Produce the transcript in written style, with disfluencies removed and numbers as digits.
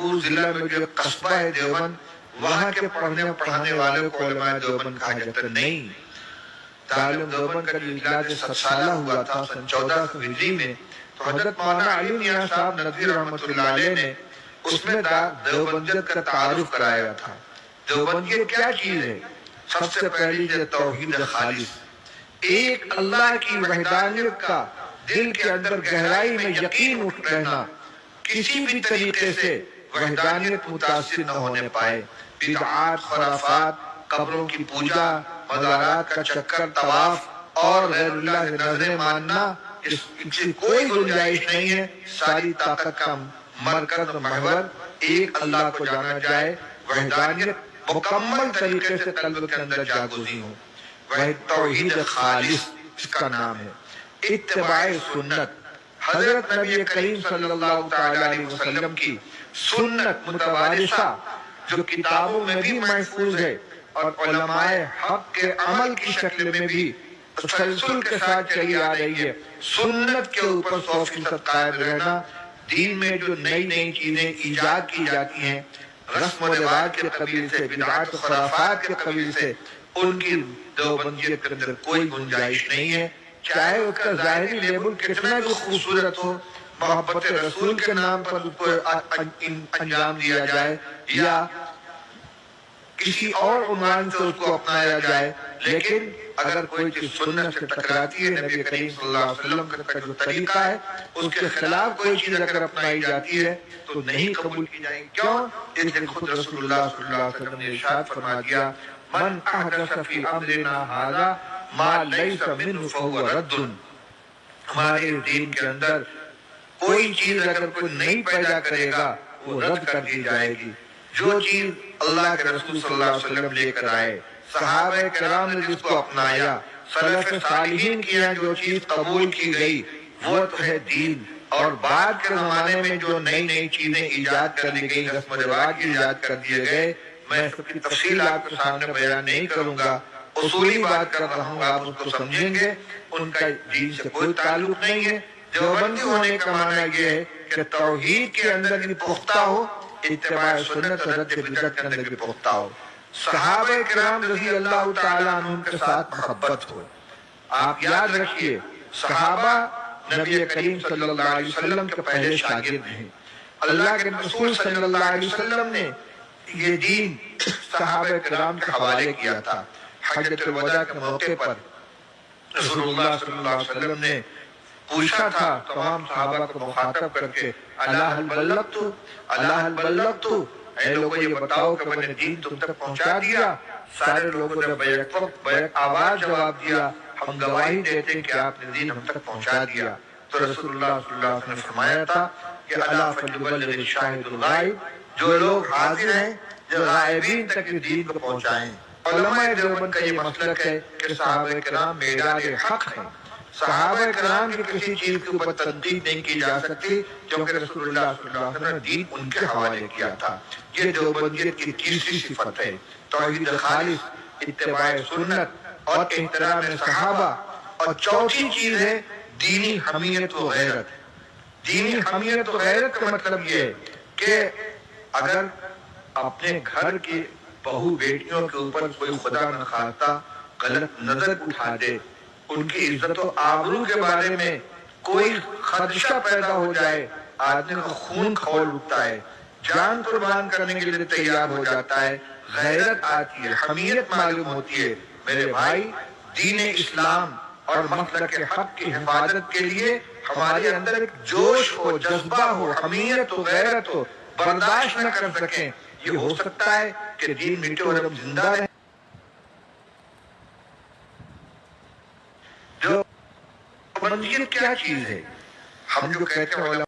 پور ضلع میں جو قصبہ ہے دیوبند، وہاں کے پڑھانے والے کو علماء دیوبند کہا جاتا نہیں۔ دارالعلوم دیوبند کا جو اجلاس 7 سالہ ہوا تھا سن 1400 ہجری میں، تو حضرت مولانا علی میاں صاحب ندوی رحمۃ اللہ علیہ نے اس میں دیوبندیت کا تعارف کرایا تھا۔ دیوبندیت کیا چیز ہے؟ سب سے پہلی جو توحید خالص، ایک اللہ کی وحدانیت کا دل کے اندر گہرائی میں یقین اٹھ رہنا، کسی بھی طریقے سے وحدانیت متاثر نہ ہونے پائے۔ بدعات، خرافات، قبروں کی پوجا، مزارات کا چکر، طواف اور غیر اللہ سے نظریں ماننا، اس کی کوئی گنجائش نہیں ہے۔ ساری طاقت کا مرکز و محور ایک اللہ کو جانا جائے، وحدانیت مکمل طریقے سے قلب کے اندر جاگزی ہو۔ توحید خالص اس کا نام ہے۔ اتباع سنت، حضرت نبی کریم صلی اللہ تعالی علیہ وسلم کی سنت متوارثہ جو کتابوں میں بھی محفوظ ہے اور علماء حق کے عمل کی شکل میں بھی تسلسل کے ساتھ چلی آ رہی ہے۔ سنت کے اوپر 100% قائم رہنا۔ دین میں جو نئی نئی چیزیں ایجاد کی جاتی ہیں رسم و رواج کے قبیل سے، بدعات و خرافات کے قبیل سے، ان کی دیوبندیت کے اندر کوئی گنجائش نہیں ہے، چاہے اس کا ظاہری لیبل کتنا بھی خوبصورت ہو، محبت رسول کے نام پر اس کو انجام دیا جائے یا کسی اور عنوان سے اس کو اپنایا جائے، لیکن اگر کوئی چیز سنت سے ٹکراتی ہے، نبی کریم صلی اللہ علیہ وسلم کا جو طریقہ ہے اس کے خلاف کوئی چیز اگر اپنائی جاتی ہے تو نہیں قبول کی جائے گی۔ کیوں؟ اس لیے خود رسول اللہ صلی اللہ علیہ وسلم نے ارشاد فرما دیا، من احدث فی امرنا ھذا ما لیس منہ فہو رد۔ ہمارے دین کے اندر کوئی چیز اگر کوئی نئی پیدا کرے گا وہ رد کر دی جائے گی۔ جو چیز اللہ کے رسول صلی اللہ علیہ وسلم لے کر آئے، صحابہ کرام نے جس کو اپنایا، سلف صالحین کی یہاں جو چیز قبول کی گئی وہ تو ہے دین۔ اور بعد کے زمانے میں جو نئی نئی چیزیں ایجاد کر لی گئی، رسم و رواج ایجاد کر دیے گئے، میں سب کی تفصیل آپ کے سامنے بیان نہیں کروں گا، اصولی بات کر رہا ہوں، آپ اس کو سمجھیں گے۔ ان کا دین سے کوئی تعلق نہیں ہے۔ دیوبندی ہونے کا معنی یہ ہے کہ توحید کے اندر بھی پختہ ہو، اتباع سنت رد بدعت کے اندر بھی پختہ ہو، صحابہ کرام رضی اللہ تعالیٰ عنہم کے ساتھ محبت ہو۔ آپ یاد رکھیے، صحابہ نبی کریم صلی اللہ علیہ وسلم کے پہلے شاگرد ہیں۔ اللہ کے رسول صلی اللہ علیہ وسلم نے یہ دین صحابہ کرام کے حوالے کیا تھا۔ حجۃ الوداع کے موقع پر رسول اللہ صلی اللہ علیہ وسلم نے پوچھا تھا تمام صحابہ کو مخاطب کر کے، الا هل بلغت، الا هل بلغت، اے لوگوں یہ بتاؤ کہ میں نے دین تم تک پہنچا دیا؟ سارے لوگوں نے بیک آواز جواب دیا، ہم گواہی دیتے ہیں کہ آپ نے دین ہم تک پہنچا دیا۔ تو رسول اللہ صلی اللہ علیہ وسلم نے فرمایا تھا کہ الا فلیبلغ الشاہد الغائب، جو لوگ حاضر ہیں جو غائبین تک دین کو پہنچائیں۔ علماء دیوبند کا یہ مسلک ہے کہ صحابہ کرام معیار حق ہیں۔ صحابہ کرام کی کسی چیز کے اوپر تنقید نہیں کی جا سکتی کیونکہ رسول اللہ صلی اللہ علیہ وسلم نے دین ان کے حوالے کیا تھا۔ یہ دیوبندیت کی تیسری صفت ہے، توحید خالص، اتباع سنت اور احترام صحابہ۔ اور چوتھی چیز ہے دینی حمیت و غیرت۔ دینی حمیت و غیرت کا مطلب یہ ہے کہ اگر اپنے گھر کی بہو بیٹیوں کے اوپر کوئی خدا نخواستہ غلط نظر اٹھا دے، ان کی عزت و آبرو کے بارے میں کوئی خدشہ پیدا ہو جائے، آدمی کا خون کھول اٹھتا ہے، جان قربان کرنے کے لیے تیار ہو جاتا ہے، غیرت آتی ہے، حمیت معلوم ہوتی ہے۔ میرے بھائی، دین اسلام اور مسلک حق کی حفاظت کے لیے ہمارے اندر ایک جوش ہو، جذبہ ہو، حمیت ہو، غیرت ہو، برداشت نہ کر سکیں۔ یہ ہو سکتا ہے کہ دین مٹے اور ہم زندہ رہیں۔ جو بندیت کیا چیز ہے؟ ہم جو کہتے ہیں علماء